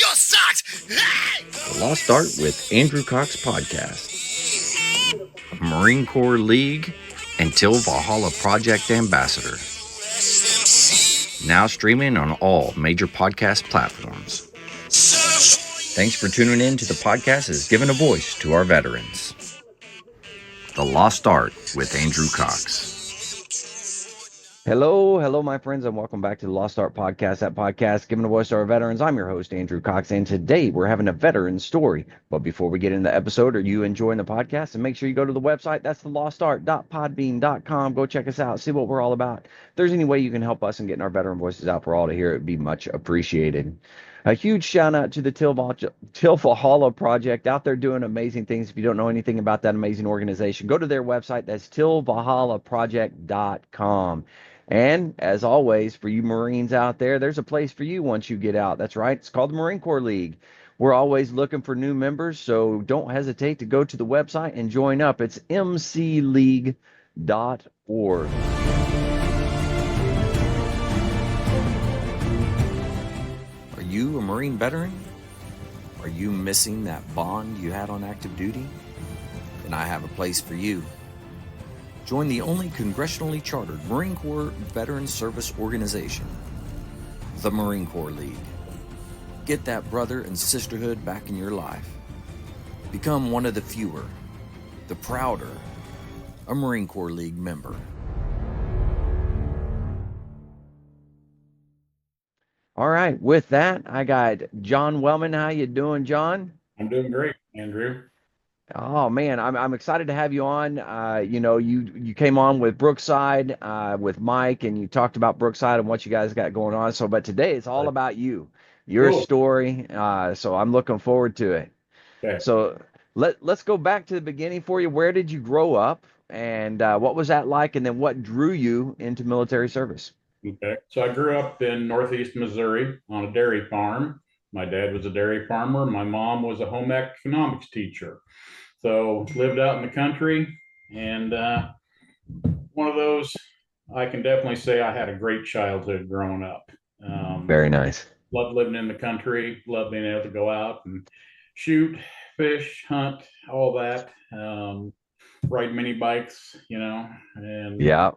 your socks! Hey! The Lost Art with Andrew Cox podcast. Marine Corps League and Till Valhalla Project Ambassador. Now streaming on all major podcast platforms. Thanks for tuning in to the podcast as giving a voice to our veterans. The Lost Art with Andrew Cox. Hello, my friends, and welcome back to the Lost Art Podcast. That podcast giving a voice to our veterans. I'm your host, Andrew Cox, and today we're having a veteran story. But before we get into the episode, are you enjoying the podcast? And make sure you go to the website. That's the lostart.podbean.com. Go check us out, see what we're all about. If there's any way you can help us in getting our veteran voices out for all to hear, it would be much appreciated. A huge shout out to the Till Valhalla Project out there doing amazing things. If you don't know anything about that amazing organization, go to their website. That's tillvalhallaproject.com. And as always, for you Marines out there, there's a place for you once you get out. That's right. It's called the Marine Corps League. We're always looking for new members, so don't hesitate to go to the website and join up. It's mcleague.org. Are you a Marine veteran? Are you missing that bond you had on active duty? Then I have a place for you. Join the only congressionally chartered Marine Corps Veteran Service Organization, the Marine Corps League. Get that brother and sisterhood back in your life. Become one of the fewer, the prouder, a Marine Corps League member. All right, with that, I got John Wellman. How you doing, John? I'm doing great, Andrew. Oh man, I'm excited to have you on. You came on with Brookside, with Mike, and you talked about Brookside and what you guys got going on. So, but today it's all about you, your Cool. story. So I'm looking forward to it. Okay. So let's go back to the beginning for you. Where did you grow up, and what was that like? And then what drew you into military service? Okay. So I grew up in Northeast Missouri on a dairy farm. My dad was a dairy farmer. My mom was a home economics teacher. So lived out in the country, and one of those, I can definitely say I had a great childhood growing up. Very nice. Loved living in the country, loved being able to go out and shoot, fish, hunt, all that. Ride mini bikes, and Yeah.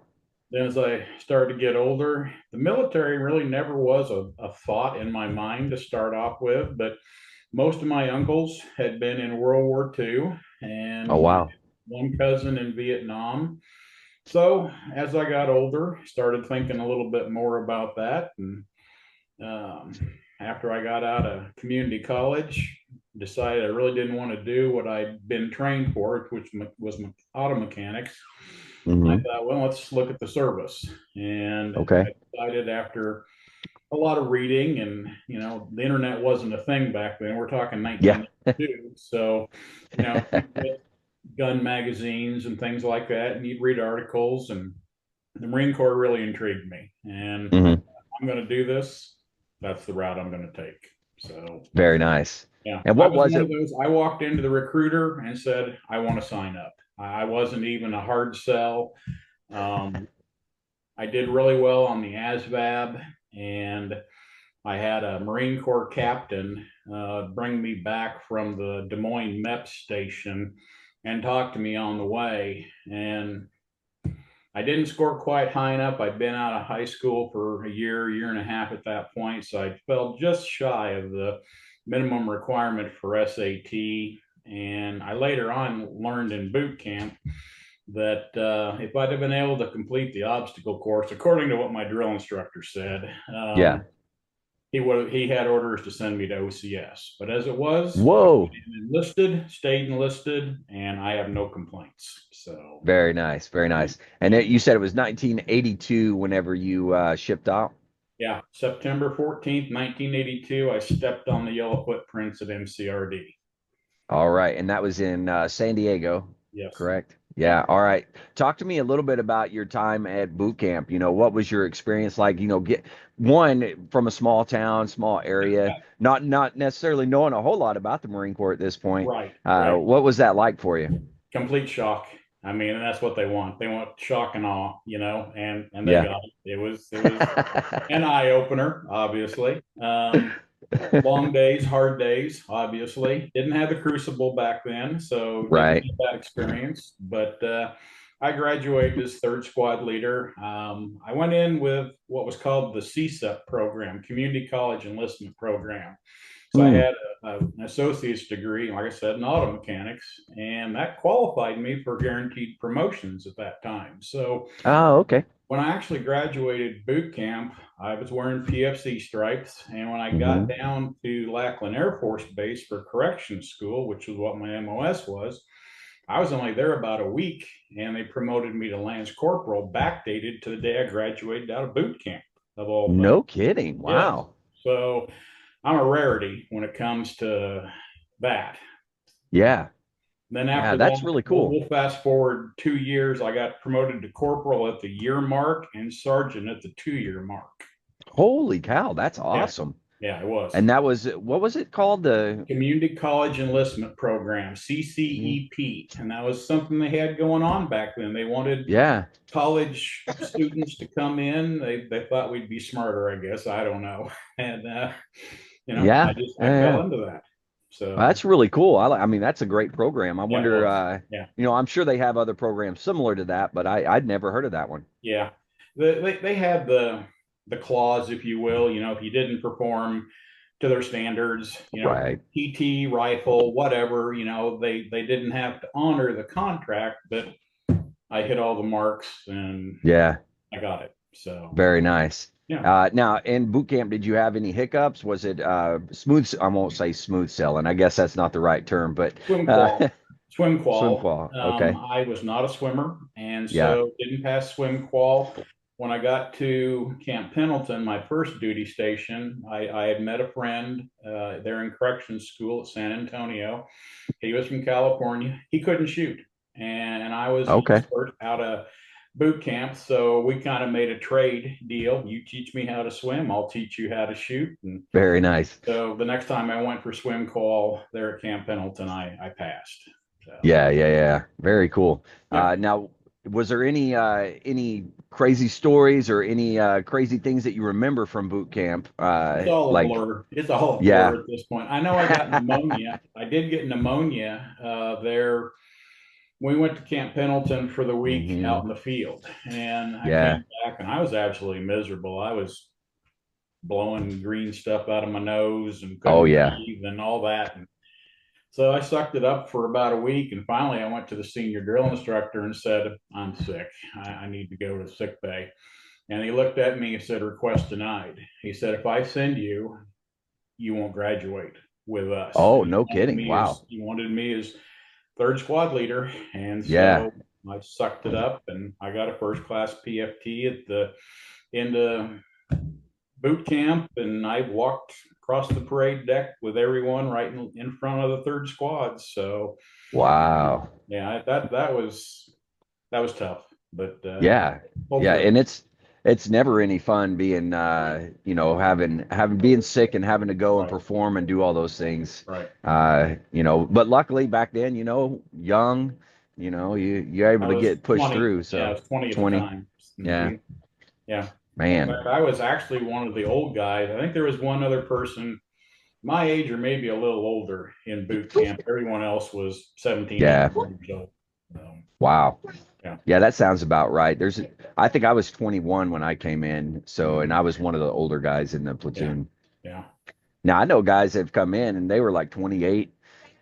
then as I started to get older, the military really never was a thought in my mind to start off with, but most of my uncles had been in World War II, and Oh wow. one cousin in Vietnam. So as I got older, started thinking a little bit more about that. And after I got out of community college, decided I really didn't want to do what I'd been trained for, which was auto mechanics. Mm-hmm. I thought, well, let's look at the service. And Okay. I decided after a lot of reading, and the internet wasn't a thing back then. We're talking 1992. So, gun magazines and things like that, and you'd read articles, and the Marine Corps really intrigued me. And I'm going to do this. That's the route I'm going to take. So very nice. Yeah. And what was it? I walked into the recruiter and said, I want to sign up. I wasn't even a hard sell. I did really well on the ASVAB, and I had a Marine Corps captain bring me back from the Des Moines MEP station and talk to me on the way. And I didn't score quite high enough. I'd been out of high school for a year and a half at that point. So I fell just shy of the minimum requirement for SAT. And I later on learned in boot camp that if I'd have been able to complete the obstacle course, according to what my drill instructor said, he had orders to send me to OCS. But as it was, stayed enlisted, and I have no complaints. So very nice, very nice. And you said it was 1982 whenever you shipped out? Yeah, September 14th, 1982, I stepped on the yellow footprints at MCRD. All right. And that was in San Diego. Yes. Correct? Yeah. All right. Talk to me a little bit about your time at boot camp. What was your experience like? Get one from a small town, small area, not necessarily knowing a whole lot about the Marine Corps at this point. Right. What was that like for you? Complete shock. I mean, and that's what they want. They want shock and awe, and they got it. It was an eye opener, obviously. Long days, hard days, obviously. Didn't have the crucible back then, so didn't Right. have that experience. But I graduated as third squad leader. I went in with what was called the CSEP program, Community College Enlistment Program. So I Hmm. had an associate's degree, like I said, in auto mechanics, and that qualified me for guaranteed promotions at that time. So Oh, okay. when I actually graduated boot camp, I was wearing PFC stripes. And when I got Hmm. down to Lackland Air Force Base for corrections school, which was what my MOS was, I was only there about a week and they promoted me to Lance Corporal, backdated to the day I graduated out of boot camp, of all things. No kidding. Yes. Wow. So I'm a rarity when it comes to that. Yeah. Then Yeah, after that's that, really we'll, cool. we'll fast forward 2 years. I got promoted to corporal at the year mark and sergeant at the 2 year mark. Holy cow, that's Yeah, awesome. yeah, it was. And that was what was it called? The Community College Enlistment Program, CCEP. And that was something they had going on back then. They wanted yeah. college students to come in. They thought we'd be smarter, I guess. I don't know. And, Yeah. I fell Yeah. into that. Well, So, that's really cool. I mean, that's a great program. I yeah, it wonder, was. Yeah. I'm sure they have other programs similar to that, but I'd never heard of that one. Yeah, they had the clause, if you will. If you didn't perform to their standards, Right. PT rifle, whatever. They didn't have to honor the contract, but I hit all the marks and Yeah. I got it. So Very nice. yeah, Now in boot camp, did you have any hiccups? Was it smooth? I won't say smooth sailing. I guess that's not the right term, but swim uh, qual, swim swim qual. qual. Okay. I was not a swimmer, and Yeah. so didn't pass swim qual. When I got to Camp Pendleton, my first duty station, I had met a friend there in corrections school at San Antonio. He was from California. He couldn't shoot, and I was an Okay. expert out of boot camp. So we kind of made a trade deal. You teach me how to swim, I'll teach you how to shoot. And Very nice. so the next time I went for swim call there at Camp Pendleton, I passed. So Yeah, yeah, yeah. Very cool. yeah, Now, was there any crazy stories or any crazy things that you remember from boot camp? it's all a Like, blur. It's all a yeah. blur at this point. I know I got pneumonia. I did get pneumonia there. We went to Camp Pendleton for the week Hmm. out in the field, and I Yeah. came back and I was absolutely miserable. I was blowing green stuff out of my nose and Oh, couldn't yeah. breathe and all that. And so I sucked it up for about a week, and finally I went to the senior drill instructor and said, "I'm sick. I need to go to sick bay." And he looked at me and said, "Request denied." He said, "If I send you, you won't graduate with us." Oh, And no kidding. Wow. he wanted me as third squad leader, and Yeah. so I sucked it up, and I got a first class PFT at the end of boot camp, and I walked across the parade deck with everyone right in front of the third squad. So Wow. yeah, that was tough, but Yeah. pulled Yeah. through. And it's never any fun being having being sick and having to go and Right, perform and do all those things. right. But luckily back then, young, you're able I to was get pushed 20. through. Yeah, I So was 20 at the 20. time. Yeah. Yeah. In Man. fact, I was actually one of the old guys. I think there was one other person my age or maybe a little older in boot camp. Everyone else was 17, Yeah. 18 years old. Wow. Yeah. Yeah, that sounds about right. I think I was 21 when I came in. So, and Mhm. I was one of the older guys in the Yeah. platoon. Yeah. Now I know guys that have come in and they were like 28.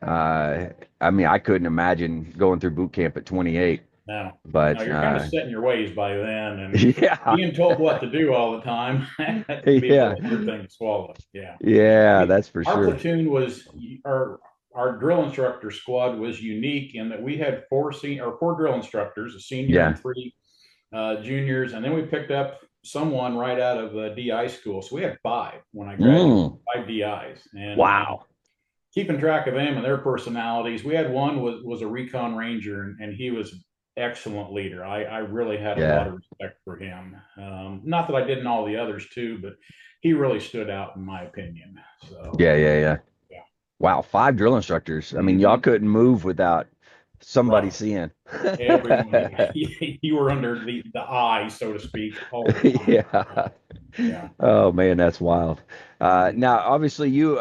I mean, I couldn't imagine going through boot camp at 28, No, no, but you're kind of set in your ways by then, and yeah, being told what to do all the time that can be a yeah, really hard thing to swallow. Yeah, yeah, that's for our sure. platoon was our drill instructor squad was unique in that we had four drill instructors, a senior Yeah. and three juniors, and then we picked up someone right out of DI school. So we had five when I graduated, Mm, five DIs, and wow. keeping track of them and their personalities. We had one was a recon ranger, and he was an excellent leader. I really had a lot Yeah. of respect for him. Not that I didn't all the others too, but he really stood out in my opinion. So Yeah, yeah, yeah. yeah. Wow, five drill instructors. I mean, y'all Mm-hmm. couldn't move without somebody right. seeing. Everyone, you were under the eye, so to speak, all the time. Yeah, Yeah. yeah. Oh man, that's wild. Mhm. Now, obviously, you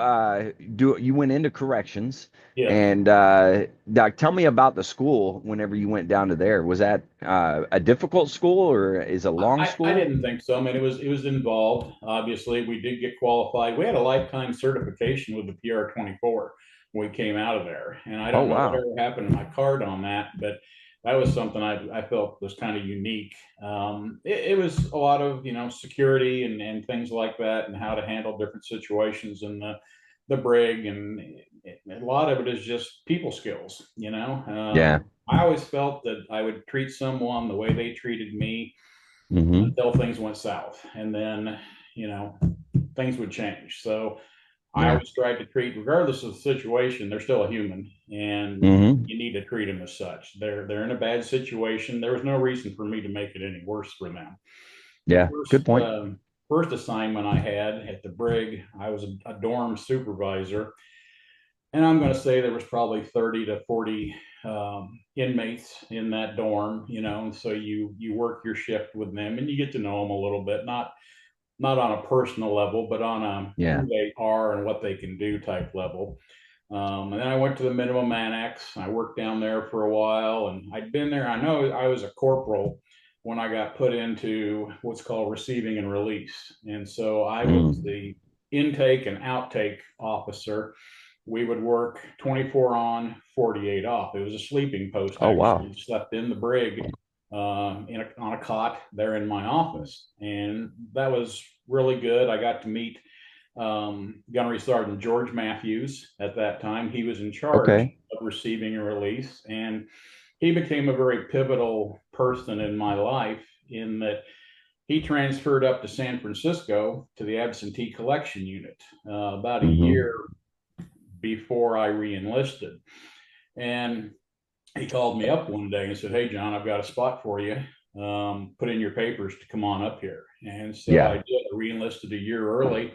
went into corrections, Yes. and Doc, tell me about the school. Whenever you went down to there, was that a difficult school or is it a long I school? didn't think so. I mean, it was involved. Obviously, we did get qualified. We had a lifetime certification with the PR 24 when we came out of there, and I Oh don't know wow. whatever happened to my card on that, but that was something I felt was kind of unique. It was a lot of security and things like that, and how to handle different situations in the brig, and a lot of it is just people skills. Yeah. I always felt that I would treat someone the way they treated me Mm-hmm. until things went south. And then, you know, things would change. So I Yeah. always tried to treat, regardless of the situation, they're still a human and Mm-hmm. you need to treat them as such. They're in a bad situation. There was no reason for me to make it any worse for them. The Yeah. Good point. first assignment I had at the brig, I was a dorm supervisor, and I'm going to say there was probably 30 to 40 inmates in that dorm, and so you work your shift with them and you get to know them a little bit, not on a personal level, but on a Yeah. who they are and what they can do type level. And then I went to the minimum annex. I worked down there for a while, and I'd been there. I know I was a corporal when I got put into what's called receiving and release, and so I was Mm. the intake and outtake officer. We would work 24 on, 48 off. It was a sleeping post, Oh wow. actually. Slept in the brig on a cot there in my office. And that was really good. I got to meet Gunnery Sergeant George Matthews at that time. He was in charge Okay. of receiving and release. And he became a very pivotal person in my life in that he transferred up to San Francisco to the absentee collection unit about a Mm-hmm. year before I reenlisted. And he called me up one day and said, "Hey, John, I've got a spot for you. Put in your papers to come on up here." And so I Yeah. did. I reenlisted a year early,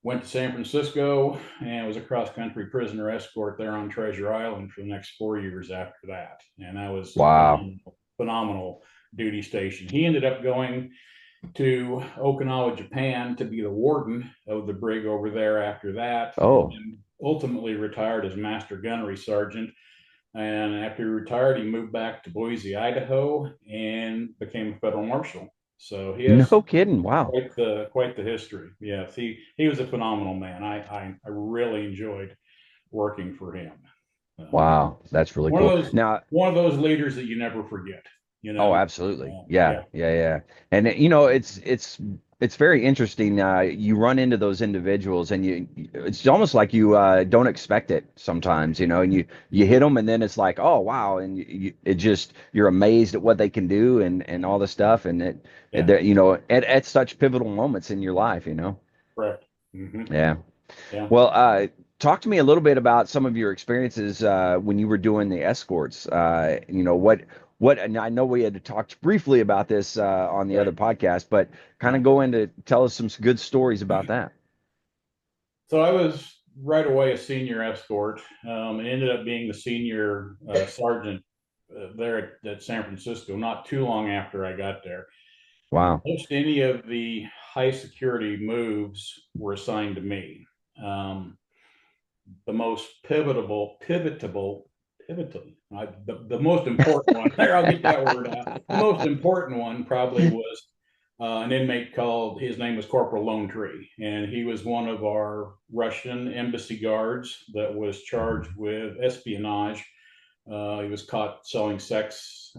went to San Francisco, and was a cross country prisoner escort there on Treasure Island for the next 4 years after that. And that was a Wow. phenomenal duty station. He ended up going to Okinawa, Japan to be the warden of the brig over there after that, and Oh, then ultimately retired as master gunnery sergeant. And after he retired, he moved back to Boise, Idaho, and became a federal marshal. So he has no kidding. Wow. quite the history. Yes, he was a phenomenal man. I really enjoyed working for him. Um, Wow. That's really one of cool. those Now, one of those leaders that you never forget. You oh, know. absolutely. Yeah, Yeah. yeah, yeah. And it's very interesting. You run into those individuals, and it's almost like you don't expect it sometimes, and you hit Mhm. them, and then it's like, oh wow, and it just you're amazed at what they can do and all the stuff, and Yeah. that at such pivotal moments in your life. Correct. Hmm. Yeah. Yeah. Well, talk to me a little bit about some of your experiences when you were doing the escorts. And I know we had talked briefly about this on the other Right. podcast, but kind Yeah. of go into tell us some good stories about that. So I was right away a senior escort, and ended up being the senior sergeant there at San Francisco not too long after I got there. Wow. Most any of the high security moves were assigned to me. Um, the most the most important one, there, I'll get that word out. The most important one probably was an inmate called, his name was Corporal Lone Tree, and he was one of our Russian embassy guards that was charged with espionage. He was caught selling secrets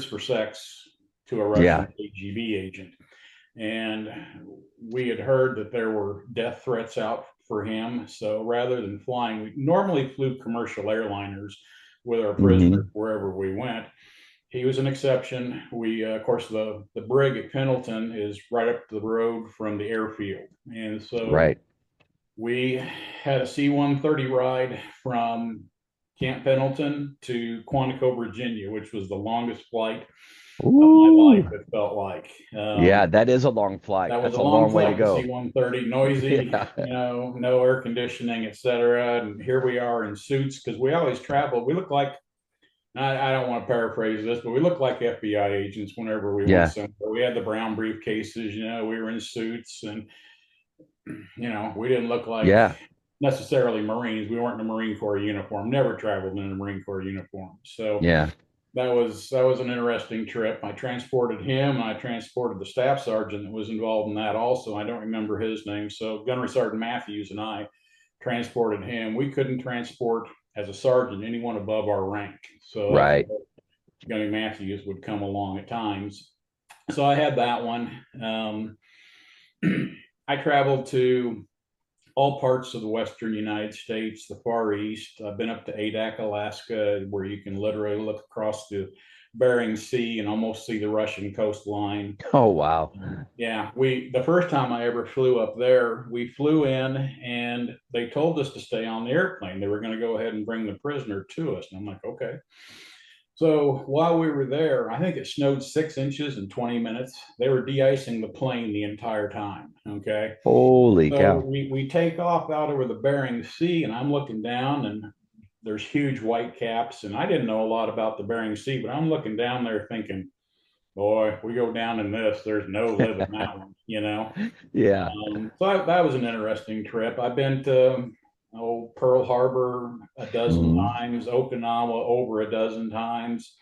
for sex to a Russian Yeah. KGB agent. And we had heard that there were death threats out for him. So rather than flying, we normally flew commercial airliners with our prisoners Hmm. wherever we went. He was an exception. Of course, the brig at Pendleton is right up the road from the airfield. And so Right. we had a C 130 ride from Camp Pendleton to Quantico, Virginia, which was the longest flight of my life, Ooh. it felt like. Yeah, that is a long flight. That was That's a a long long way to flight, the go. C-130, noisy, Yeah. no air conditioning, etc. And here we are in suits because we always travel. We look like, I don't want to paraphrase this, but we look like FBI agents whenever we went Yeah. somewhere. We had the brown briefcases, we were in suits, and we didn't look like Yeah. necessarily Marines. We weren't in a Marine Corps uniform. Never traveled in a Marine Corps uniform. So Yeah. that was an interesting trip. I transported him, and I transported the staff sergeant that was involved in that also. I don't remember his name. So Gunnery Sergeant Matthews and I transported him. We couldn't transport as a sergeant anyone above our rank. So that's Right. Gunnery Matthews would come along at times. So I had that one. I traveled to all parts of the western United States, the Far East. I've been up to Adak, Alaska, where you can literally look across the Bering Sea and almost see the Russian coastline. Oh, wow. Yeah, the first time I ever flew up there, we flew in and they told us to stay on the airplane. They were going to go ahead and bring the prisoner to us. And I'm like, okay. So while we were there, I think it snowed 6 inches in 20 minutes. They were de-icing the plane the entire time. Okay. Holy So cow. we take off out over the Bering Sea, and I'm looking down, and there's huge white caps. And I didn't know a lot about the Bering Sea, but I'm looking down there thinking, boy, we go down in this, there's no living that one. Yeah. So that was an interesting trip. I've been to Pearl Harbor a dozen Mhm. times, Okinawa over a dozen times,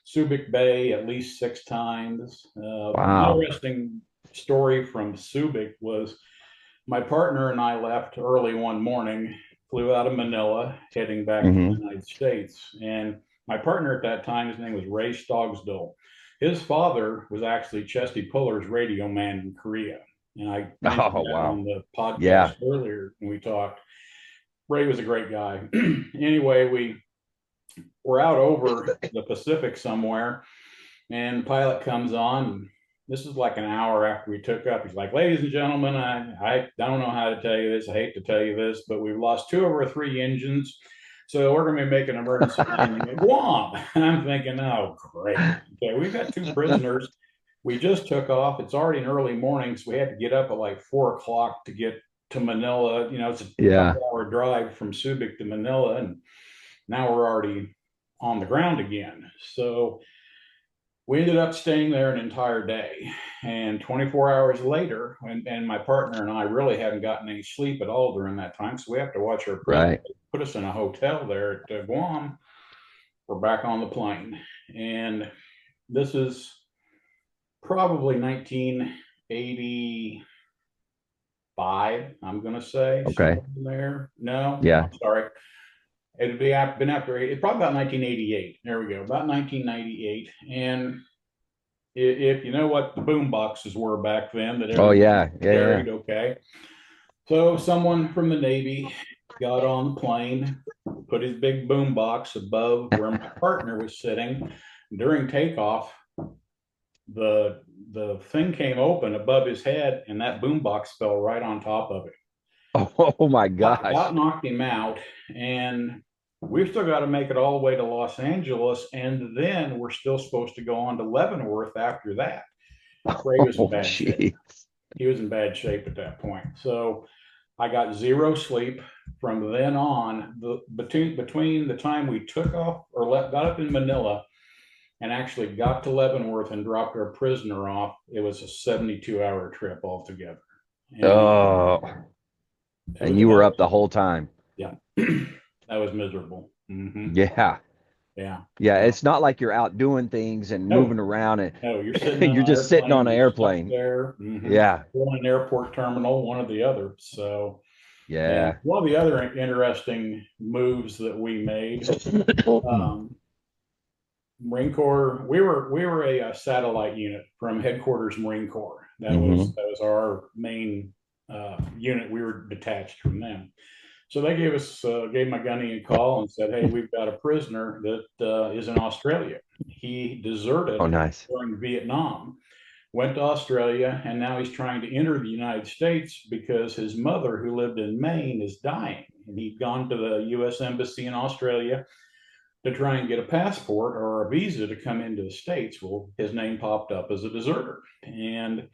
Subic Bay at least 6 times. An Wow. interesting story from Subic was my partner and I left early one morning, flew out of Manila, heading back to the Hmm. United States. And my partner at that time, his name was Ray Stogsdill. His father was actually Chesty Puller's radio man in Korea. And I mentioned Oh, that wow. on the podcast Yeah. earlier when we talked. Ray was a great guy. Anyway, we were out over the Pacific somewhere, and the pilot comes on. This is like an hour after we took up. He's like, ladies and gentlemen, I don't know how to tell you this. I hate to tell you this, but we've lost two of our three engines. So we're going to be making an emergency landing at Guam. And I'm thinking, oh, great. Okay, we've got two prisoners. We just took off. It's already an early morning, so we had to get up at like 4 o'clock to get to Manila. It's a Yeah. couple-hour drive from Subic to Manila, and now we're already on the ground again. So we ended up staying there an entire day. And 24 hours later, and my partner and I really hadn't gotten any sleep at all during that time. So we have to watch our prisoner Right. put us in a hotel there at Guam. We're back on the plane. And this is probably 1985, I'm going to say, Okay. somewhere in there. No, Yeah. I'm sorry. It'd been after probably about 1988. There we go, about 1998. And if you know what the boom boxes were back then that Oh, everyone yeah. Yeah. Yeah. carried, okay. So someone from the Navy got on the plane, put his big boom box above where my partner was sitting. During takeoff, the thing came open above his head, and that boom box fell right on top of it. Oh, my About gosh. knocked him out, and we've still got to make it all the way to Los Angeles, and then we're still supposed to go on to Leavenworth after that. Ray was in Oh, bad shape. geez. He was in bad shape at that point. So I got zero sleep from then on. Between the time we took off or got up in Manila and actually got to Leavenworth and dropped our prisoner off, it was a 72-hour trip altogether. And Oh, it and was you were about, up the whole time. yeah, that was miserable. Yeah. Yeah. Yeah. It's not like you're out doing things and moving No, around no, you're sitting and on you're an just sitting on airplane, an you're stuck airplane. there, Yeah. going an airport terminal, one or the other. So, yeah, Yeah. one of the other interesting moves that we made, um, Marine Corps, we were a satellite unit from headquarters Marine Corps. That was Hmm. that was our main unit. We were detached from them. So they gave my gunny a call and said, "Hey, we've got a prisoner that is in Australia. He Oh, deserted nice. during Vietnam, went to Australia, and now he's trying to enter the United States because his mother, who lived in Maine, is dying. and he'd gone to the U.S. Embassy in Australia to try and get a passport or a visa to come into the States. Well, his name popped up as a deserter. And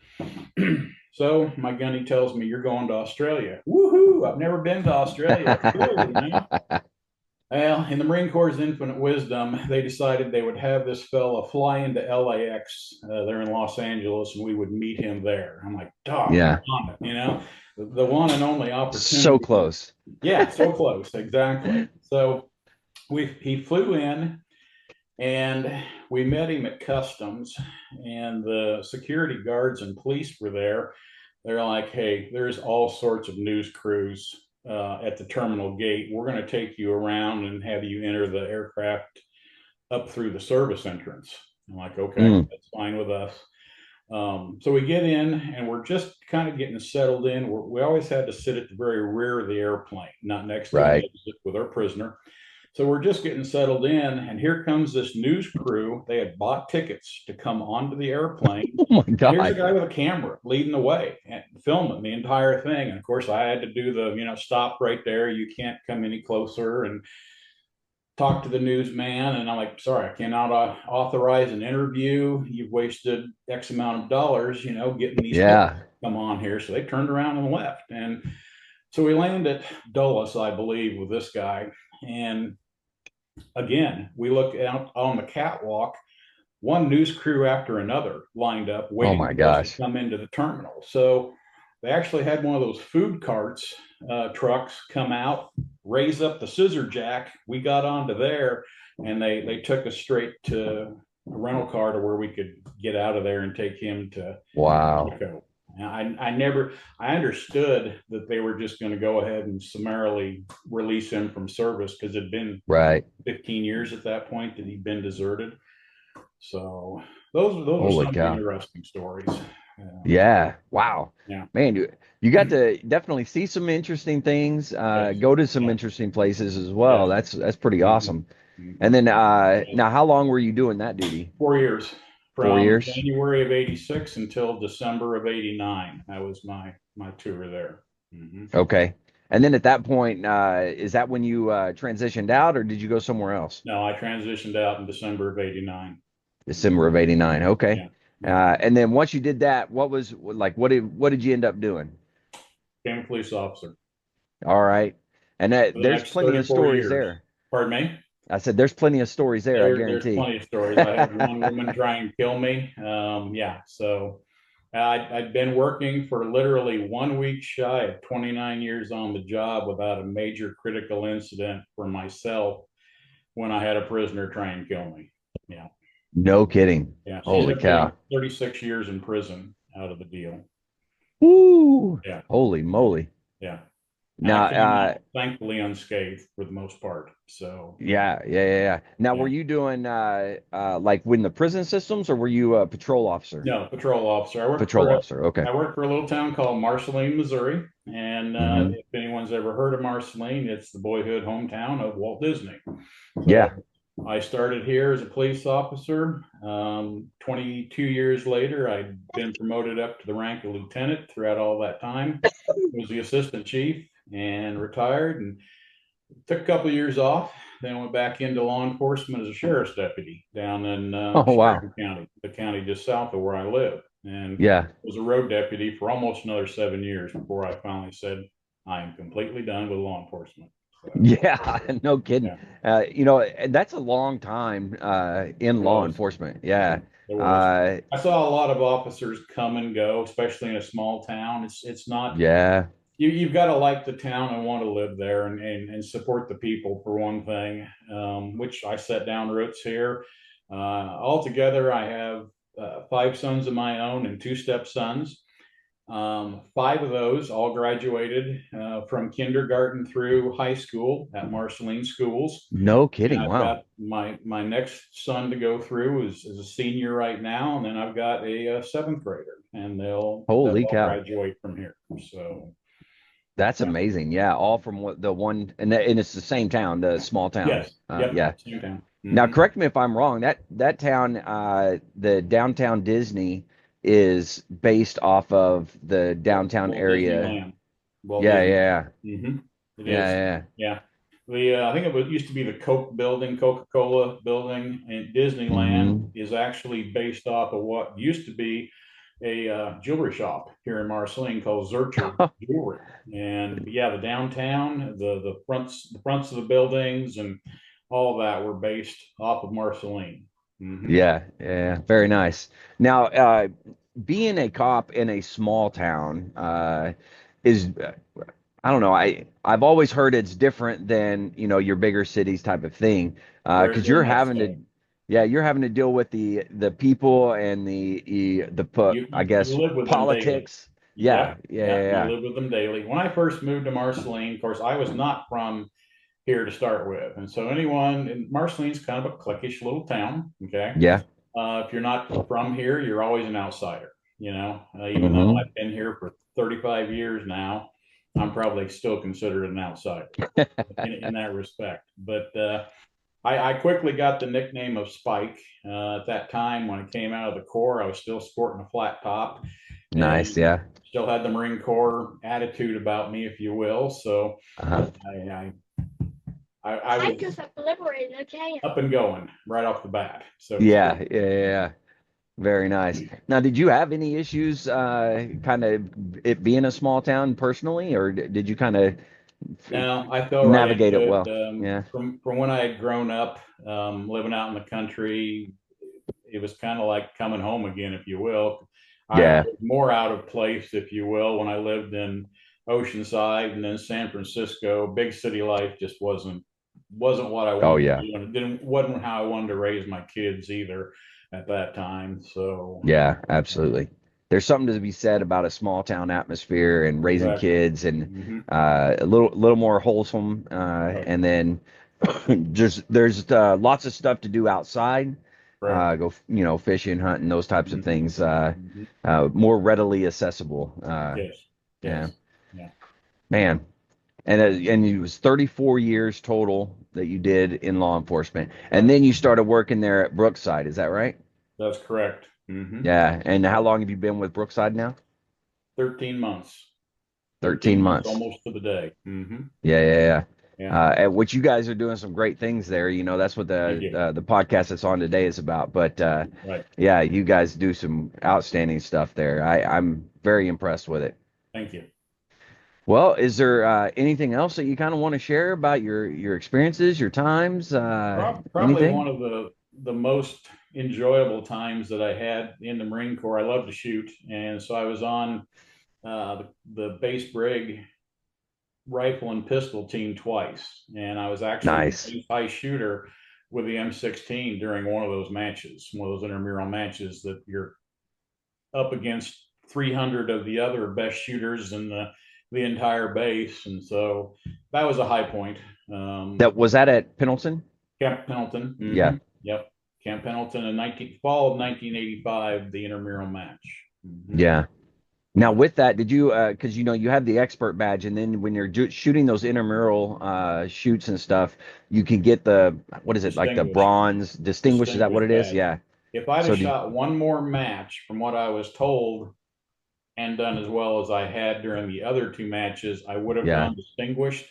so my gunny tells me, "You're going to Australia." Woohoo! I've never been to Australia. Cool, man. Well, in the Marine Corps' infinite wisdom, they decided they would have this fella fly into LAX. They're in Los Angeles, and we would meet him there. I'm like, dog, Yeah. the one and only So opportunity. close. Yeah, so close, exactly. So he flew in, and we met him at customs, and the security guards and police were there. They're like, "Hey, there's all sorts of news crews at the terminal gate. We're going to take you around and have you enter the aircraft up through the service entrance." I'm like, "Okay, that's fine with us." So we get in, and we're just kind of getting settled in. We always had to sit at the very rear of the airplane, not next to the Right. exit with our prisoner. So we're just getting settled in, and here comes this news crew. They had bought tickets to come onto the airplane. Oh my And here's a God. guy with a camera leading the way and filming the entire thing. And of course, I had to do the, stop right there. You can't come any closer, and talk to the newsman. And I'm like, "Sorry, I cannot authorize an interview. You've wasted X amount of dollars, getting these people Yeah. to come on here." So they turned around and left. And so we land at Dulles, I believe, with this guy. And again, we look out on the catwalk, one news crew after another lined up Oh waiting my for us to gosh. come into the terminal. So they actually had one of those food carts trucks come out, raise up the scissor jack. We got onto there, and they took us straight to a rental car to where we could get out of there and take him to Wow. Mexico. I understood that they were just going to go ahead and summarily release him from service because it'd been Right. 15 years at that point that he'd been deserted. So those are Holy some of the cow. interesting stories. Yeah. Wow. Yeah. Man, you got to definitely see some interesting things, Yes. go to some Yes. interesting places as well. Yes. That's pretty Mm-hmm. awesome. And Mm-hmm. then Yes. now how long were you doing that duty? 4 years, 4 from years? January of '86 until December of '89. That was my tour there. Mm-hmm. Okay. And then at that point, is that when you transitioned out or did you go somewhere else? No, I transitioned out in December of '89. December of 89. Okay. Yeah. Yeah. And then once you did that, what was like what did you end up doing? Became a police officer All right. And for the there's next plenty of 34 stories years. there. Pardon me? I said there's plenty of stories there, I There's guarantee. plenty of stories. I had one woman try and kill me. Yeah. So I'd been working for literally 1 week shy of 29 years on the job without a major critical incident for myself when I had a prisoner try and kill me. Yeah. No kidding. Yeah. She Holy ended up getting cow. 36 years in prison out of the deal. Woo! Yeah. Holy moly. Yeah. And I Now, came out thankfully unscathed for the most part. So yeah. Now, were yeah. you doing like in the prison systems, or were you a patrol officer? No, patrol officer. Patrol officer. Okay. I worked for a little town called Marceline, Missouri, and Hmm. if anyone's ever heard of Marceline, it's the boyhood hometown of Walt Disney. So Yeah. I started here as a police officer. 22 years later, I'd been promoted up to the rank of lieutenant. Throughout all that time, was the assistant chief and retired, and took a couple of years off. Then went back into law enforcement as a sheriff's deputy down in Oh, wow. Sheridan County, the county just south of where I live, and Yeah. was a road deputy for almost another 7 years before I finally said I am completely done with law enforcement. So, Yeah. No kidding. yeah, And that's a long time it in law was. enforcement. Yeah. It was. Uh, I saw a lot of officers come and go, especially in a small town. It's not yeah. you've got to like the town and want to live there, and support the people for one thing, which I set down roots here. Altogether, I have 5 sons of my own and 2 stepsons. 5 of those all graduated from kindergarten through high school at Marceline schools. No And kidding. I've Wow. got my next son to go through is a senior right now, and then I've got a seventh grader, and they'll Holy all cow. graduate from here. So That's yeah. amazing. Yeah. All from what the one, and it's the same town, the small town. Yes. Yep. Yeah. Same town. Now, Mm-hmm. correct me if I'm wrong. That town, the downtown Disney, is based off of the downtown Walt area. Disneyland. Walt Yeah, Disney. yeah, Mm-hmm. It Yeah, is. yeah. Yeah. I think used to be the Coke building, Coca-Cola building, and Disneyland Hmm. is actually based off of what used to be a jewelry shop here in Marceline called Zurcher Jewelry. And yeah, the downtown, the fronts of the buildings, and all of that were based off of Marceline. Hmm. Yeah, yeah, very nice. Now, being a cop in a small town is I don't know. I've always heard it's different than, your bigger cities type of thing. Very, Because very you're much having to, so. yeah, you're having to deal with the people and I You guess live with them daily. politics. Yeah, Yep, yeah, yep. You yeah, live with them daily. When I first moved to Marceline, of course, I was not from here to start with, and so anyone in Marceline's kind of a cliquish little town. Okay, yeah, if you're not from here, you're always an outsider. yeah. Even though Hmm. I've been here for 35 years now, I'm probably still considered an outsider in that respect. But I quickly got the nickname of Spike. At that time, when I came out of the Corps, I was still sporting a flat top and Nice, yeah. still had the Marine Corps attitude about me, if you will. So Uh-huh. I was up and going right off the bat, so to speak. Yeah, yeah, yeah, yeah. Very nice. Now, did you have any issues, kind of it being a small town personally, or did you kind of No, I fell right navigate it into it. well? Yeah, From when I had grown up, living out in the country, it was kind of like coming home again, if you will. I yeah. was more out of place, if you will, when I lived in Oceanside and then San Francisco. Big city life just wasn't what I Oh, wanted to yeah, do, and it didn't wasn't how I wanted to raise my kids either at that time. So yeah, absolutely. There's something to be said about a small town atmosphere and raising exactly. kids and Hmm. a little more wholesome. Right. And then just there's lots of stuff to do outside. Correct. Go, fishing, hunting, those types of Hmm. things. Hmm. More readily accessible. Yes. Yeah, Yes. Yeah. man. And it was 34 years total that you did in law enforcement, and That, then you started working there at Brookside. Is that right? that's correct. Hmm. Yeah. And how long have you been with Brookside now? 13 months. 13 13 months months. almost to the day. Hmm. Yeah, yeah, yeah. Yeah. At which you guys are doing some great things there. That's what Thank you. the podcast that's on today is about. But Right. yeah, you guys do some outstanding stuff there. I'm very impressed with it. Thank you. Well, is there anything else that you kind of want to share about your experiences, your times, Probably anything? one of the most enjoyable times that I had in the Marine Corps. I love to shoot, and so I was on the base brig rifle and pistol team twice, and I was actually the Nice. base high shooter with the M16 during one of those matches, one of those intramural matches that you're up against 300 of the other best shooters in the entire base, and so that was a high point. That was that at Pendleton? Camp Pendleton. Yeah. Yep. Camp Pendleton in fall of 1985, the intramural match. Yeah. Now, Yeah. with that, did you, because you have the expert badge, and then when you're shooting those intramural shoots and stuff, you can get what is it, like the Distinguished. bronze distinguished? Is that what Distinguished it is? badge. Yeah. If I'd have So did, shot one more match from what I was told and done as well as I had during the other two matches, I would have yeah. gone distinguished.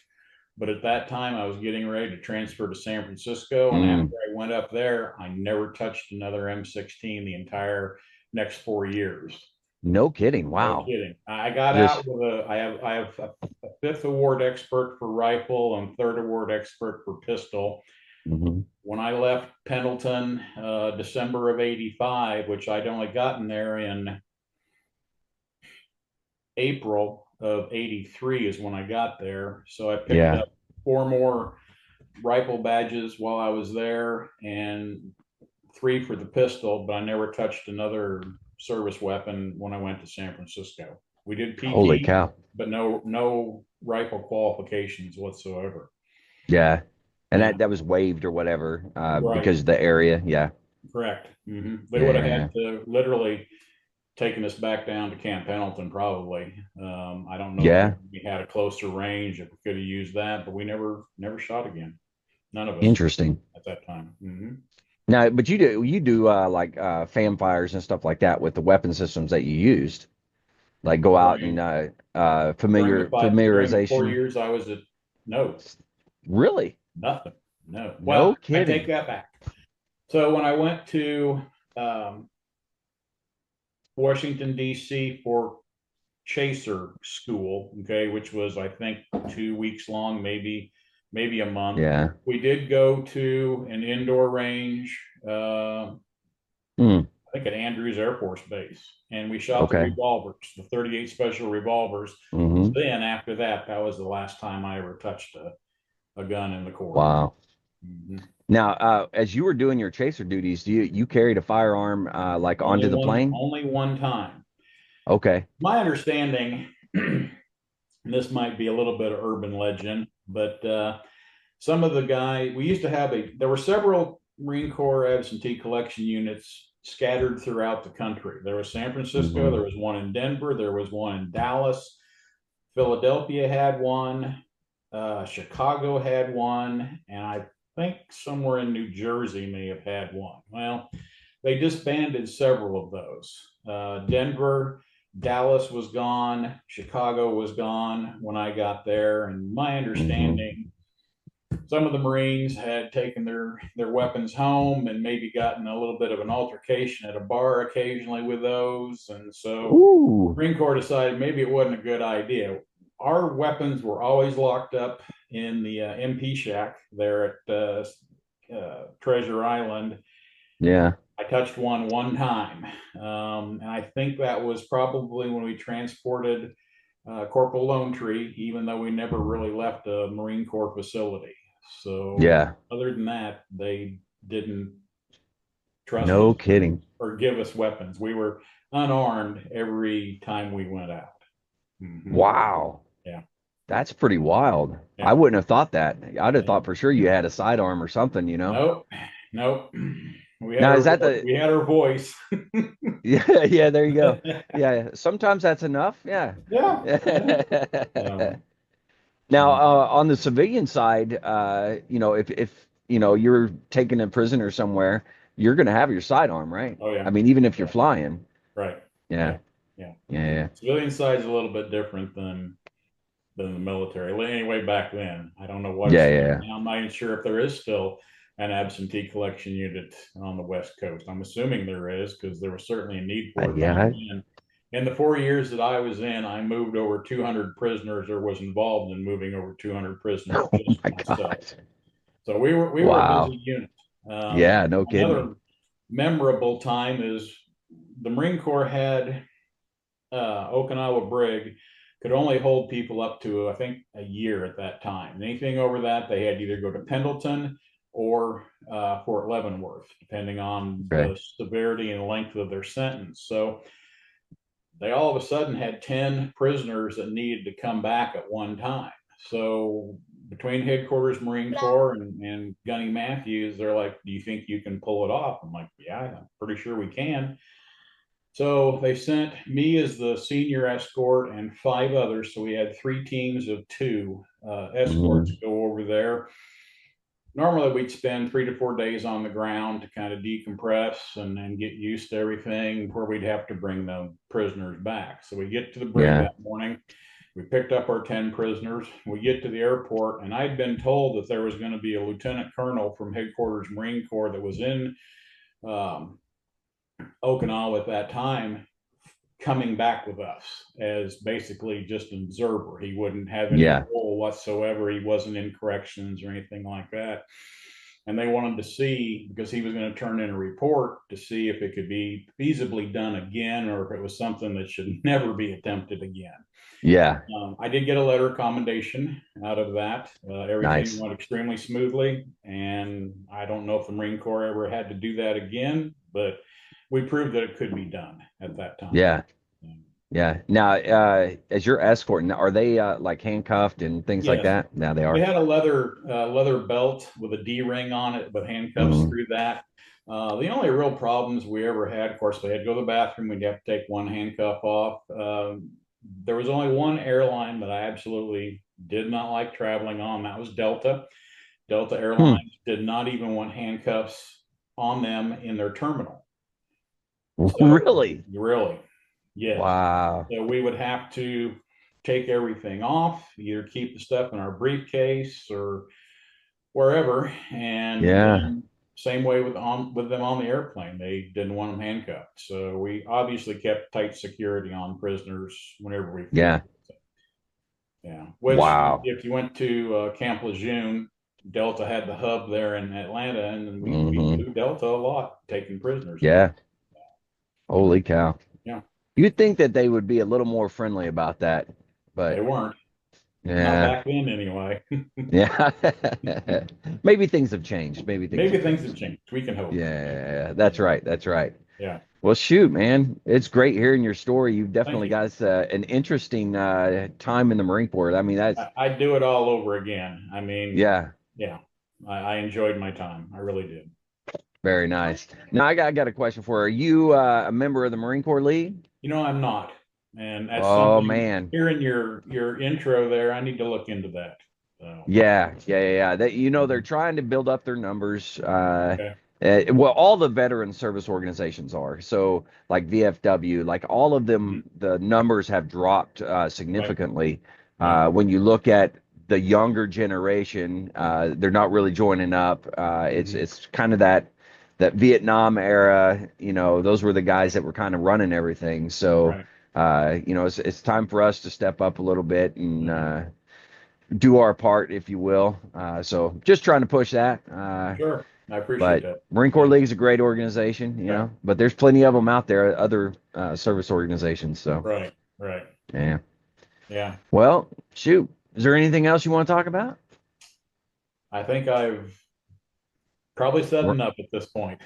But at that time, I was getting ready to transfer to San Francisco. And after Mm, I went up there, I never touched another M16 the entire next 4 years. no kidding. No Wow. kidding. I got Just, out with I have a fifth award expert for rifle and third award expert for pistol. mhm. When I left Pendleton, December of '85, which I'd only gotten there in April of '83 is when I got there. So I picked Yeah. up four more rifle badges while I was there and three for the pistol, but I never touched another service weapon when I went to San Francisco. We did Holy PT, cow. but no rifle qualifications whatsoever. Yeah. And Yeah, that was waived or whatever, right, because of the area. Yeah. correct. They would have Yeah. had to literally taken us back down to Camp Pendleton probably. I don't know if Yeah. we had a closer range if we could have used that, but we never shot again. None of us Interesting. at that time. Now, but you do like fan fires and stuff like that with the weapon systems that you used. Like go out and During during the 4 familiarization. years I was at No, Really? nothing. No. No Well, I take kidding. that back. So when I went to um, Washington, D.C. for chaser school, okay, which was, I think, 2 weeks long, maybe a month. Yeah. We did go to an indoor range, Hmm. I think at Andrews Air Force Base, and we shot the Okay. revolvers, the 38 special revolvers. Hmm. Then after that, that was the last time I ever touched a gun in the Corps. Wow. Mhm. Now, as you were doing your chaser duties, you carried a firearm like onto the plane? Only one time. Okay. My understanding, and this might be a little bit of urban legend, but some of the guy we used to have there were several Marine Corps absentee collection units scattered throughout the country. There was San Francisco, Hmm. there was one in Denver, there was one in Dallas, Philadelphia had one, Chicago had one, and I think somewhere in New Jersey may have had one. Well, they disbanded several of those. Denver, Dallas was gone, Chicago was gone when I got there, and my Hmm. understanding, some of the Marines had taken their weapons home and maybe gotten a little bit of an altercation at a bar occasionally with those, and so Ooh. Marine Corps decided maybe it wasn't a good idea. Our weapons were always locked up in the MP shack there at Treasure Island. Yeah. I touched one time, and I think that was probably when we transported Corporal Lone Tree, even though we never really left a Marine Corps facility. So Yeah. other than that, they didn't trust us No kidding. or give us weapons. We were unarmed every time we went out. Mm-hmm. Wow. Yeah, That's pretty wild. I yeah, wouldn't have thought that. I'd have yeah. thought for sure you had a sidearm or something, you know? Nope, nope. Now, is that the, We had our voice. yeah, yeah, there you go. Yeah, sometimes that's enough. Yeah. Yeah, yeah. Now, Um, on the civilian side, if you're taking a prisoner somewhere, you're going to have your sidearm, right? oh I yeah, mean, even if you're yeah, flying. right. Yeah, Yeah, yeah. yeah, Civilian side is a little bit different than the military. Well, anyway, back then, I don't know what yeah, it's like yeah, now. I'm not even sure if there is still an absentee collection unit on the West Coast. I'm assuming there is because there was certainly a need for it back yeah. then. In the 4 years that I was in, I moved over 200 prisoners, or was involved in moving over 200 prisoners Oh just my myself. gosh. So we were a Wow. busy unit. Yeah, no kidding. Another memorable time is the Marine Corps had Okinawa brig could only hold people up to, I think, a year at that time. Anything over that, they had to either go to Pendleton or Fort Leavenworth, depending on Okay. the severity and length of their sentence. So they all of a sudden had 10 prisoners that needed to come back at one time. So between headquarters Marine Corps and Gunny Matthews, they're like, do you think you can pull it off? I'm like, yeah, I'm pretty sure we can. So they sent me as the senior escort and five others. So we had three teams of two escorts Hmm. go over there. Normally we'd spend 3 to 4 days on the ground to kind of decompress and get used to everything before we'd have to bring the prisoners back. So we get to the brig Yeah. that morning. We picked up our 10 prisoners. We get to the airport, and I'd been told that there was going to be a lieutenant colonel from headquarters Marine Corps that was in um, Okinawa at that time coming back with us as basically just an observer. He wouldn't have any Yeah. role whatsoever. He wasn't in corrections or anything like that. And they wanted to see, because he was going to turn in a report to see if it could be feasibly done again or if it was something that should never be attempted again. Yeah. I did get a letter of commendation out of that. Everything Nice. went extremely smoothly, and I don't know if the Marine Corps ever had to do that again, but we proved that it could be done at that time. Yeah. Yeah. Now, as you're escorting, are they like handcuffed and things like Yes, that? Now they we are. had a leather belt with a D ring on it, with handcuffs Hmm. through that. The only real problems we ever had, of course, we had to go to the bathroom. We'd have to take one handcuff off. There was only one airline that I absolutely did not like traveling on. That was Delta. Delta Hmm. Airlines did not even want handcuffs on them in their terminal. So Really? really, yes. Wow. So we would have to take everything off, either keep the stuff in our briefcase or wherever. And Yeah. then same way with them on the airplane. They didn't want them handcuffed. So we obviously kept tight security on prisoners whenever we flew. Yeah. Yeah. Which, Wow. if you went to Camp Lejeune, Delta had the hub there in Atlanta, and we Hmm. flew Delta a lot, taking prisoners in. Yeah. Holy cow. Yeah. You'd think that they would be a little more friendly about that, They but weren't. Not yeah. back then, anyway. Yeah. Maybe things have changed. Maybe things Maybe have things have changed. changed. We can hope. Yeah, that's right. That's right. Yeah. Well, shoot, man, it's great hearing your story. You've Thank definitely you. got us an interesting time in the Marine Corps. I mean, that's I'd do it all over again. I mean, yeah, yeah, I enjoyed my time. I really did. very nice. Now, I got a question for you. Are you a member of the Marine Corps League? I'm not, and that's Oh something. man, Hearing your intro there, I need to look into that. So, yeah. That they're trying to build up their numbers. okay. Well, all the veteran service organizations are. So, like VFW, like all of them, Mhm. the numbers have dropped Right. significantly. Yeah. When you look at the younger generation, they're not really joining up. Mhm. It's kind of that Vietnam era. Those were the guys that were kind of running everything. So, Right. it's time for us to step up a little bit and Mhm. do our part, if you will. So, just trying to push that. Sure. I appreciate But that. Marine Corps Yeah. League is a great organization, Okay. but there's plenty of them out there, other service organizations. So, Right. Right. yeah. Yeah. Well, shoot. Is there anything else you want to talk about? I think I've probably said R- enough at this point.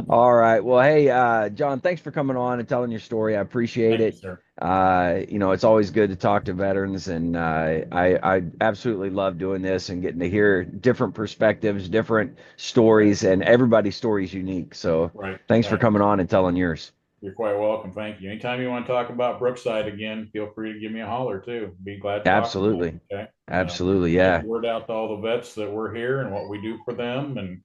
All right. Well, hey, John, thanks for coming on and telling your story. I appreciate Thank you, it. sir. It's always good to talk to veterans, and I absolutely love doing this and getting to hear different perspectives, different Right. stories, and everybody's story is unique. So, Right. thanks for Right. coming on and telling yours. You're quite welcome. Thank you. Anytime you want to talk about Brookside again, feel free to give me a holler too. Be glad to talk about Absolutely. it. Okay. Absolutely. Get Yeah. the word out to all the vets that we're here and what we do for them, and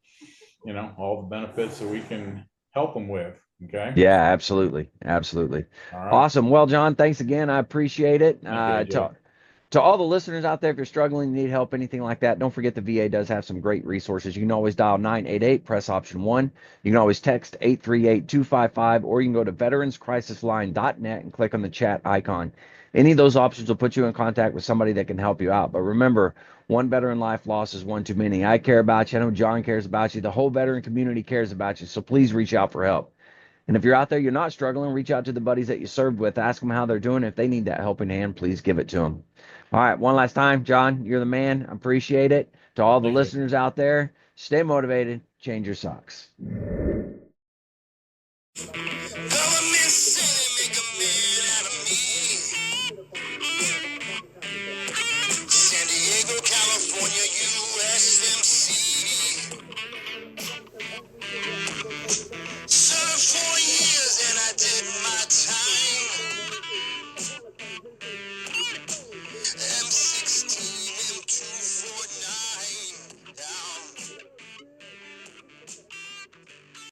all the benefits that we can help them with. Okay. Yeah, absolutely. Absolutely. All right. Awesome. Well, John, thanks again. I appreciate it. Thank you, AJ. To all the listeners out there, if you're struggling, need help, anything like that, don't forget the VA does have some great resources. You can always dial 988, press option 1. You can always text 838-255, or you can go to veteranscrisisline.net and click on the chat icon. Any of those options will put you in contact with somebody that can help you out. But remember, one veteran life loss is one too many. I care about you. I know John cares about you. The whole veteran community cares about you. So please reach out for help. And if you're out there, you're not struggling, reach out to the buddies that you served with. Ask them how they're doing. If they need that helping hand, please give it to them. All right, one last time, John, you're the man. I appreciate it. To all the Thank you. listeners out there, stay motivated, change your socks.